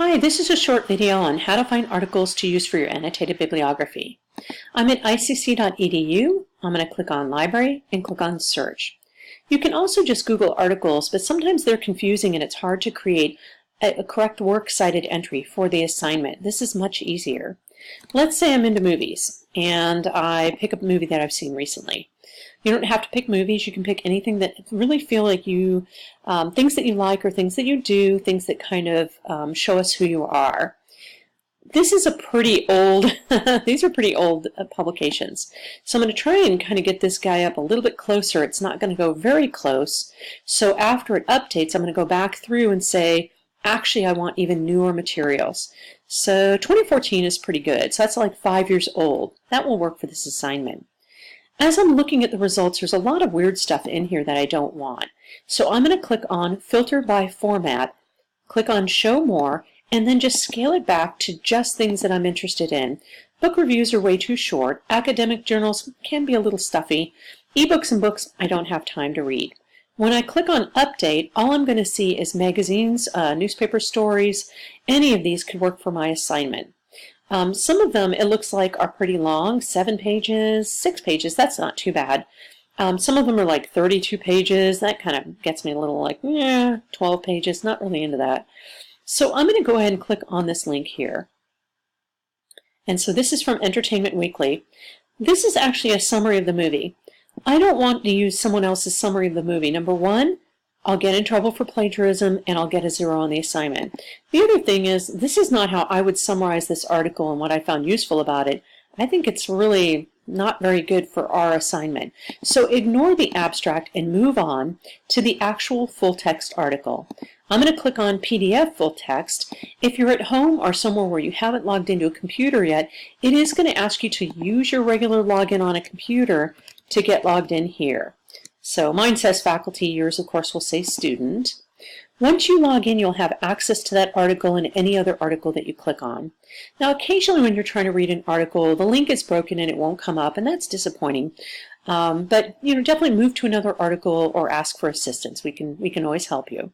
Hi, this is a short video on how to find articles to use for your annotated bibliography. I'm at icc.edu. I'm going to click on Library and click on Search. You can also just Google articles, but sometimes they're confusing and it's hard to create a correct works cited entry for the assignment. This is much easier. Let's say I'm into movies and I pick up a movie that I've seen recently. You don't have to pick movies. You can pick anything that really feel like you, things that you like or things that you do, things that kind of show us who you are. This is a pretty old, these are pretty old publications. So I'm going to try and kind of get this guy up a little bit closer. It's not going to go very close. So after it updates, I'm going to go back through and say, actually, I want even newer materials. So 2014 is pretty good. So that's like 5 years old. That will work for this assignment. As I'm looking at the results, there's a lot of weird stuff in here that I don't want. So I'm going to click on Filter by Format, click on Show More, and then just scale it back to just things that I'm interested in. Book reviews are way too short. Academic journals can be a little stuffy. Ebooks and books I don't have time to read. When I click on Update, all I'm going to see is magazines, newspaper stories. Any of these could work for my assignment. Some of them, it looks like, are pretty long, 7 pages, 6 pages, that's not too bad. Some of them are like 32 pages, that kind of gets me a little like, 12 pages, not really into that. So I'm going to go ahead and click on this link here. And so this is from Entertainment Weekly. This is actually a summary of the movie. I don't want to use someone else's summary of the movie. Number one, I'll get in trouble for plagiarism and I'll get a 0 on the assignment. The other thing is, this is not how I would summarize this article and what I found useful about it. I think it's really not very good for our assignment. So ignore the abstract and move on to the actual full text article. I'm going to click on PDF full text. If you're at home or somewhere where you haven't logged into a computer yet, it is going to ask you to use your regular login on a computer to get logged in here. So mine says faculty, yours of course will say student. Once you log in, you'll have access to that article and any other article that you click on. Now occasionally when you're trying to read an article, the link is broken and it won't come up, and that's disappointing. But definitely move to another article or ask for assistance. We can always help you.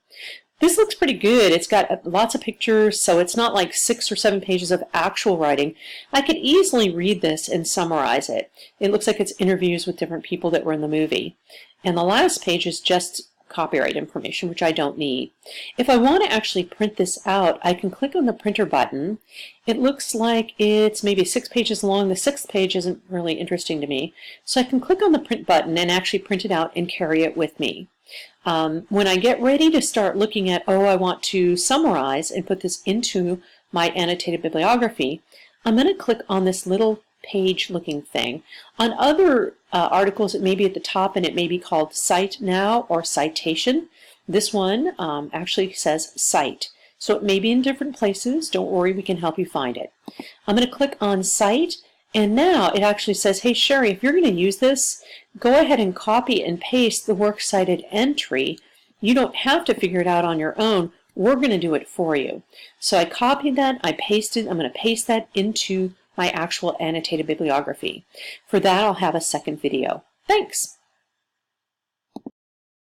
This looks pretty good. It's got lots of pictures, so it's not like 6 or 7 pages of actual writing. I could easily read this and summarize it. It looks like it's interviews with different people that were in the movie. And the last page is just copyright information, which I don't need. If I want to actually print this out, I can click on the printer button. It looks like it's maybe 6 pages long. The 6th page isn't really interesting to me. So I can click on the print button and actually print it out and carry it with me. When I get ready to start looking at, I want to summarize and put this into my annotated bibliography, I'm going to click on this little page looking thing. On other articles, it may be at the top and it may be called Cite Now or Citation. This one actually says Cite. So it may be in different places. Don't worry, we can help you find it. I'm going to click on Cite, and now it actually says, hey Sherry, if you're going to use this, go ahead and copy and paste the works cited entry. You don't have to figure it out on your own. We're going to do it for you. So I copied that, I pasted, I'm going to paste that into my actual annotated bibliography. For that, I'll have a second video. Thanks!